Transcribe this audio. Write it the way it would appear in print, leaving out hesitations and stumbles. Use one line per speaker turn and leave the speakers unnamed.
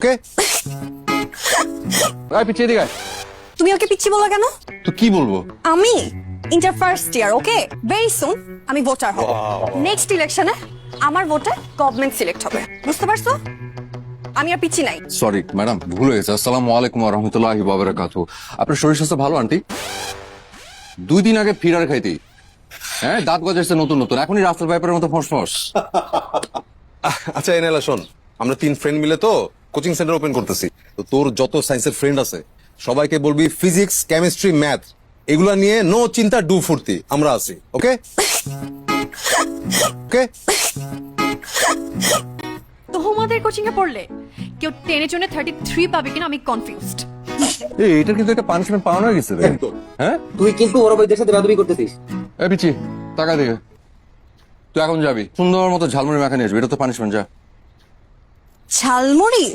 ওকে আয় পিছিয়ে দিকে আয়।
তুমি ওকে পিচ্ছি বলো কেন?
তো কি বলবো?
আমি ইন্টার ফার্স্ট ইয়ার, ওকে? ভেরি সুন আমি ভোটার হব। নেক্সট ইলেকশনে আমার ভোটে গভর্নমেন্ট সিলেক্ট হবে, বুঝতে পারছো? আমি আর পিচ্ছি নাই।
সরি ম্যাডাম, ভুল হয়ে গেছে। আসসালামু আলাইকুম ওয়া রাহমাতুল্লাহি ওয়া বারাকাতুহু। আপনার শরীর স্বাস্থ্য ভালো আন্টি? 2 দিন আগে ফিরার খাইতি, হ্যাঁ দাঁত গজাইছে নতুন নতুন, এখনই রাস্তার পাইপের মতো ফসফস।
আচ্ছা এনালা শোন, আমরা 3 ফ্রেন্ড মিলে তো কোচিং সেন্টার ওপেন করতেছি। তো তোর যত সায়েন্সের ফ্রেন্ড আছে সবাইকে বলবি ফিজিক্স, কেমিস্ট্রি, ম্যাথ এগুলা নিয়ে নো চিন্তা ডু ফুর্তি আমরা আছি। ওকে ওকে।
তো তোমাদের কোচিং এ পড়লে কেউ 10 এর জন্য 33 পাবে কিনা আমি কনফিউজড।
এই এটা কিন্তু একটা পানিশমেন্ট পাওয়া না গেছে রে। হ্যাঁ
তুই কিন্তু ওর বইদের সাথে বেয়াদবি করতেছিস।
এ পিছি টাকা দিকে, তুই এখন যাবি সুন্দর মতো ঝালমুড়ি মাখা নিয়ে আসবি, এটা তো পানিশমেন্ট। যা।
ঝালমুড়ি?